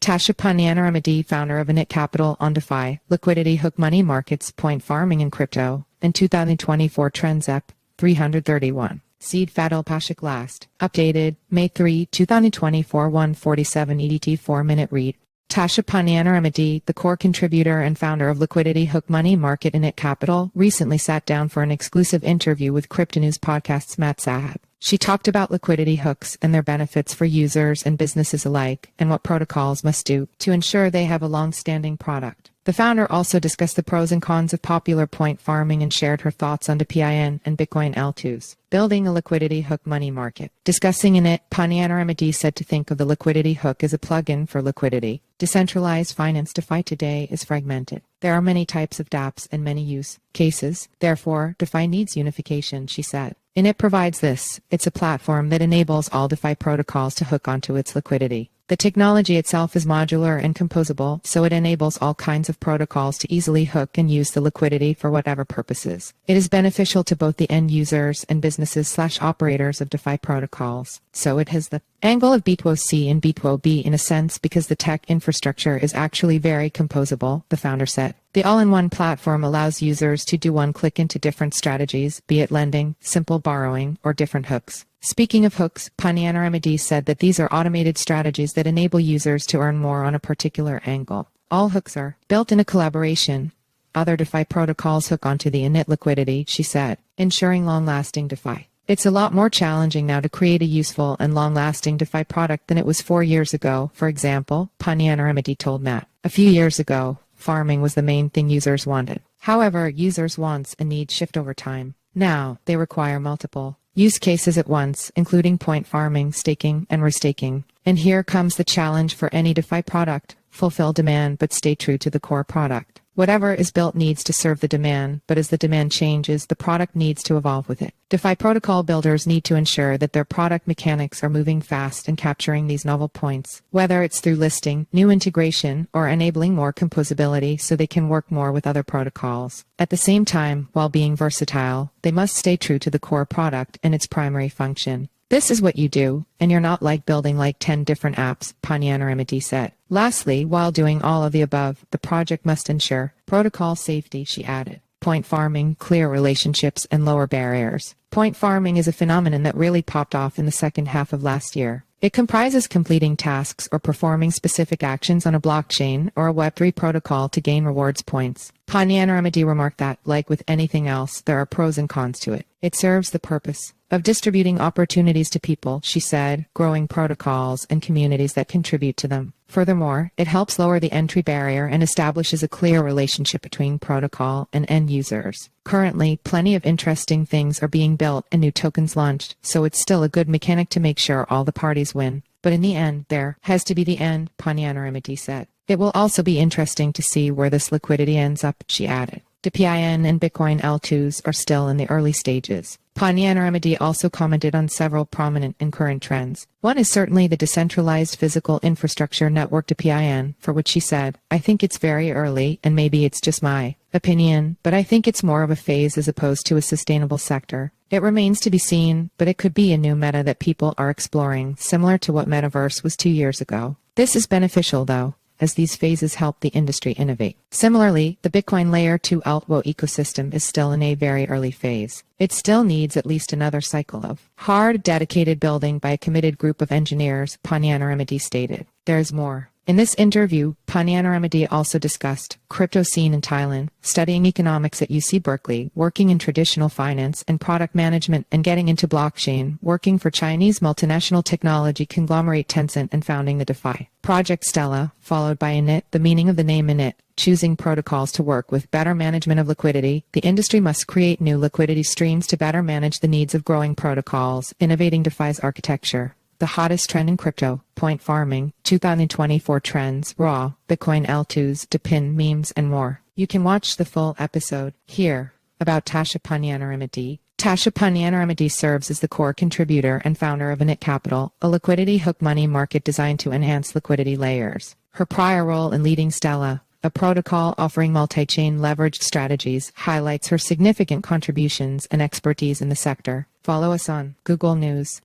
Tascha Punyaneramitdee, founder of INIT Capital, on DeFi, liquidity hook money markets, point farming in crypto, and 2024 trends EP 331. Seed Fadilpašić last. Updated, May 3, 2024 1:47 EDT 4-minute read. Tascha Punyaneramitdee, the core contributor and founder of liquidity hook money market INIT Capital, recently sat down for an exclusive interview with Cryptonews podcast's Zahab. She talked about liquidity hooks and their benefits for users and businesses alike, and what protocols must do to ensure they have a long-standing product. The founder also discussed the pros and cons of popular point farming and shared her thoughts on DePIN and Bitcoin L2s. Building a liquidity hook money market. Discussing INIT, Punyaneramitdee said to think of the liquidity hook as a plugin for liquidity. Decentralized finance DeFi today is fragmented. There are many types of dapps and many use cases. Therefore, DeFi needs unification, she said. INIT provides this. It's a platform that enables all DeFi protocols to hook onto its liquidity. The technology itself is modular and composable, so it enables all kinds of protocols to easily hook and use the liquidity for whatever purposes. It is beneficial to both the end users and businesses/operators of DeFi protocols. So it has the angle of B2C and B2B in a sense because the tech infrastructure is actually very composable, the founder said. The all-in-one platform allows users to do one click into different strategies, be it lending, simple borrowing, or different hooks. Speaking of hooks, Punyaneramitdee said that these are automated strategies that enable users to earn more on a particular angle. All hooks are built in a collaboration. Other DeFi protocols hook onto the INIT liquidity, she said, ensuring long-lasting DeFi. It's a lot more challenging now to create a useful and long-lasting DeFi product than it was 4 years ago, for example, Punyaneramitdee told Matt. A few years ago, farming was the main thing users wanted. However, users' wants and needs shift over time. Now, they require multiple use cases at once, including point farming, staking, and restaking. And here comes the challenge for any DeFi product. Fulfill demand but stay true to the core product. Whatever is built needs to serve the demand, but as the demand changes, the product needs to evolve with it. DeFi protocol builders need to ensure that their product mechanics are moving fast and capturing these novel points, whether it's through listing, new integration, or enabling more composability so they can work more with other protocols. At the same time, while being versatile, they must stay true to the core product and its primary function. This is what you do, and you're not like building like 10 different apps, Punyaneramitdee said. Lastly, while doing all of the above, the project must ensure protocol safety, she added. Point farming, clear relationships, and lower barriers. Point farming is a phenomenon that really popped off in the second half of last year. It comprises completing tasks or performing specific actions on a blockchain or a Web3 protocol to gain rewards points. Punyaneramitdee remarked that, like with anything else, there are pros and cons to it. It serves the purpose of distributing opportunities to people, she said, growing protocols and communities that contribute to them. Furthermore, it helps lower the entry barrier and establishes a clear relationship between protocol and end users. Currently, plenty of interesting things are being built and new tokens launched, so it's still a good mechanic to make sure all the parties win. But in the end, there has to be the end, Punyaneramitdee said. It will also be interesting to see where this liquidity ends up, she added. DePIN and Bitcoin L2s are still in the early stages. Punyaneramitdee also commented on several prominent and current trends. One is certainly the decentralized physical infrastructure network DePIN, for which she said, I think it's very early and maybe it's just my opinion, but I think it's more of a phase as opposed to a sustainable sector. It remains to be seen, but it could be a new meta that people are exploring, similar to what Metaverse was 2 years ago. This is beneficial though, as these phases help the industry innovate. Similarly, the Bitcoin Layer 2 Altwo ecosystem is still in a very early phase. It still needs at least another cycle of hard, dedicated building by a committed group of engineers, Punyaneramitdee stated. There's more. In this interview, Punyaneramitdee also discussed crypto scene in Thailand, studying economics at UC Berkeley, working in traditional finance and product management, and getting into blockchain, working for Chinese multinational technology conglomerate Tencent and founding the DeFi project Stella, followed by INIT, the meaning of the name INIT, choosing protocols to work with better management of liquidity. The industry must create new liquidity streams to better manage the needs of growing protocols, innovating DeFi's architecture. The hottest trend in crypto, point farming, 2024 trends, raw, Bitcoin L2s, DePIN memes, and more. You can watch the full episode here about Tascha Punyaneramitdee. Tascha Punyaneramitdee serves as the core contributor and founder of INIT Capital, a liquidity hook money market designed to enhance liquidity layers. Her prior role in leading Stella, a protocol offering multi-chain leveraged strategies, highlights her significant contributions and expertise in the sector. Follow us on Google News.